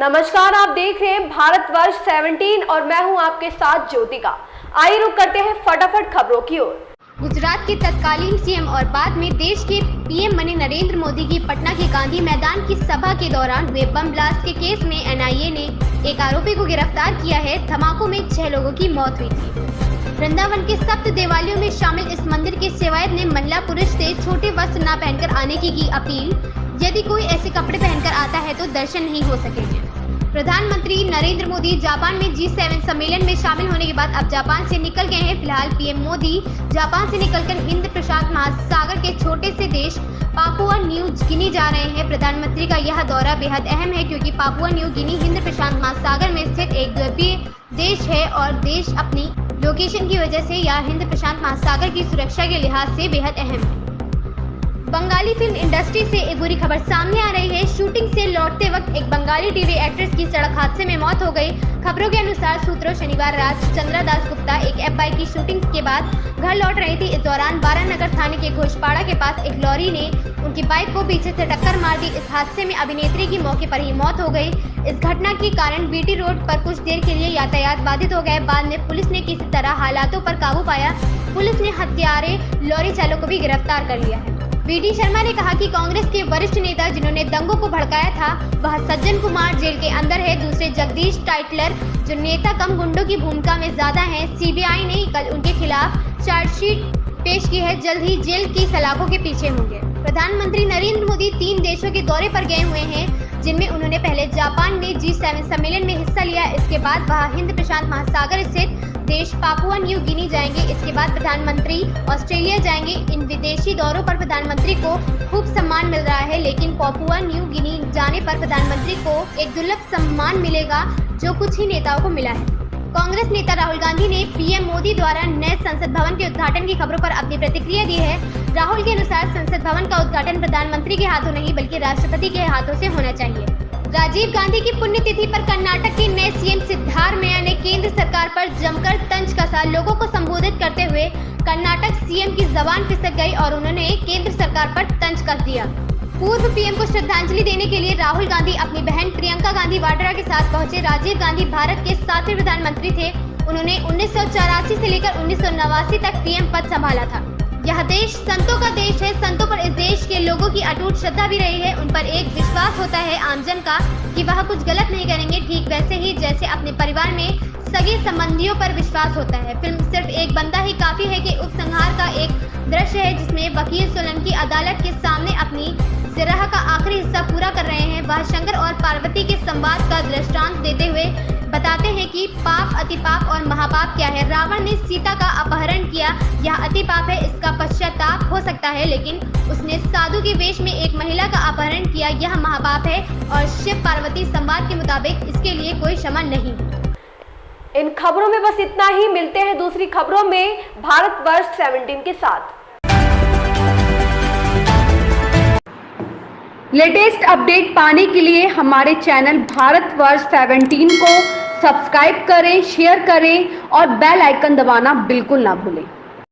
नमस्कार, आप देख रहे हैं भारतवर्ष 17 और मैं हूं आपके साथ ज्योतिका। आइए रुक करते हैं फटाफट खबरों की ओर। गुजरात के तत्कालीन सीएम और बाद में देश के पीएम बने नरेंद्र मोदी की पटना के गांधी मैदान की सभा के दौरान हुए बम ब्लास्ट के केस में एनआईए ने एक आरोपी को गिरफ्तार किया है। धमाकों में 6 लोगों की मौत हुई थी। वृंदावन के सप्त देवालयों में शामिल इस मंदिर के सेवायत ने महिला पुरुष से छोटे वस्त्र न पहनकर आने की अपील। यदि कोई ऐसे कपड़े पहनकर आता है तो दर्शन नहीं हो सकेंगे। प्रधानमंत्री नरेंद्र मोदी जापान में G7 सम्मेलन में शामिल होने के बाद अब जापान से निकल गए हैं। फिलहाल पीएम मोदी जापान से निकलकर हिंद प्रशांत महासागर के छोटे से देश पापुआ न्यू गिनी जा रहे हैं। प्रधानमंत्री का यह दौरा बेहद अहम है क्योंकि पापुआ न्यू गिनी हिंद प्रशांत महासागर में स्थित एक द्वीपीय देश है और देश अपनी लोकेशन की वजह से यह हिंद प्रशांत महासागर की सुरक्षा के लिहाज से बेहद अहम है। बंगाली फिल्म इंडस्ट्री से एक बुरी खबर सामने आ रही है। शूटिंग से लौटते वक्त एक बंगाली टीवी एक्ट्रेस की सड़क हादसे में मौत हो गई। खबरों के अनुसार सूत्रों शनिवार रात चंद्रा दास गुप्ता एक एफ की शूटिंग के बाद घर लौट रही थी। इस दौरान बारानगर थाने के घोषपाड़ा के पास एक लॉरी ने उनकी बाइक को पीछे से टक्कर मार दी। इस हादसे में अभिनेत्री की मौके पर ही मौत हो गई। इस घटना के कारण बीटी रोड पर कुछ देर के लिए यातायात बाधित हो गए। बाद में पुलिस ने किसी तरह हालातों पर काबू पाया। पुलिस ने हत्यारे लॉरी चालक को भी गिरफ्तार कर लिया है। वी.डी. शर्मा ने कहा कि कांग्रेस के वरिष्ठ नेता जिन्होंने दंगों को भड़काया था वह सज्जन कुमार जेल के अंदर है। दूसरे जगदीश टाइटलर जो नेता कम गुंडों की भूमिका में ज्यादा हैं। सीबीआई ने कल उनके खिलाफ चार्जशीट पेश की है। जल्द ही जेल की सलाखों के पीछे होंगे। प्रधानमंत्री नरेंद्र मोदी 3 देशों के दौरे पर गए हुए हैं जिनमें उन्होंने पहले जापान में G7 सम्मेलन में हिस्सा लिया। इसके बाद वह हिंद प्रशांत महासागर स्थित देश पापुआ न्यू गिनी जाएंगे। इसके बाद प्रधानमंत्री ऑस्ट्रेलिया जाएंगे। इन विदेशी दौरों पर प्रधानमंत्री को खूब सम्मान मिल रहा है, लेकिन पापुआ न्यू गिनी जाने पर प्रधानमंत्री को एक दुर्लभ सम्मान मिलेगा जो कुछ ही नेताओं को मिला है। कांग्रेस नेता राहुल गांधी ने पीएम मोदी द्वारा नए संसद भवन के उद्घाटन की खबरों पर अपनी प्रतिक्रिया दी है। राहुल के अनुसार संसद भवन का उद्घाटन प्रधानमंत्री के हाथों नहीं बल्कि राष्ट्रपति के हाथों से होना चाहिए। राजीव गांधी की पुण्यतिथि पर कर्नाटक के नए सीएम सिद्धारमैया ने केंद्र सरकार पर जमकर तंज कसा। लोगों को संबोधित करते हुए कर्नाटक सीएम की जबान फिसक गई और उन्होंने केंद्र सरकार पर तंज कस दिया। पूर्व पीएम को श्रद्धांजलि देने के लिए राहुल गांधी अपनी बहन प्रियंका गांधी वाड्रा के साथ पहुंचे। राजीव गांधी भारत के 7वें प्रधानमंत्री थे। उन्होंने 1984 से लेकर 1989 तक पीएम पद संभाला था। यह देश संतों का देश है। संतों पर इस देश के लोगों की अटूट श्रद्धा भी रही है। उन पर एक विश्वास होता है आमजन का कि वह कुछ गलत नहीं करेंगे, ठीक वैसे ही जैसे अपने परिवार में सगे संबंधियों पर विश्वास होता है। फिल्म सिर्फ एक बंदा ही काफी है कि उपसंहार का एक दृश्य है जिसमें वकील सोलंकी अदालत के सामने अपनी जिरह का आखिरी हिस्सा पूरा कर रहे हैं। वह शंकर और पार्वती के संवाद का दृष्टांत देते हुए बताते हैं कि पाप, अतिपाप और महापाप क्या है। रावण ने सीता का अपहरण किया, यह अतिपाप है, इसका पश्चाताप हो सकता है, लेकिन उसने साधु के वेश में एक महिला का अपहरण किया, यह महापाप है। और शिव पार्वती संवाद के मुताबिक इसके लिए कोई क्षमा नहीं। इन खबरों में बस इतना ही। मिलते हैं दूसरी खबरों में भारतवर्ष 17 के साथ। लेटेस्ट अपडेट पाने के लिए हमारे चैनल भारतवर्ष 17 को सब्सक्राइब करें, शेयर करें और बेल आइकन दबाना बिल्कुल ना भूलें।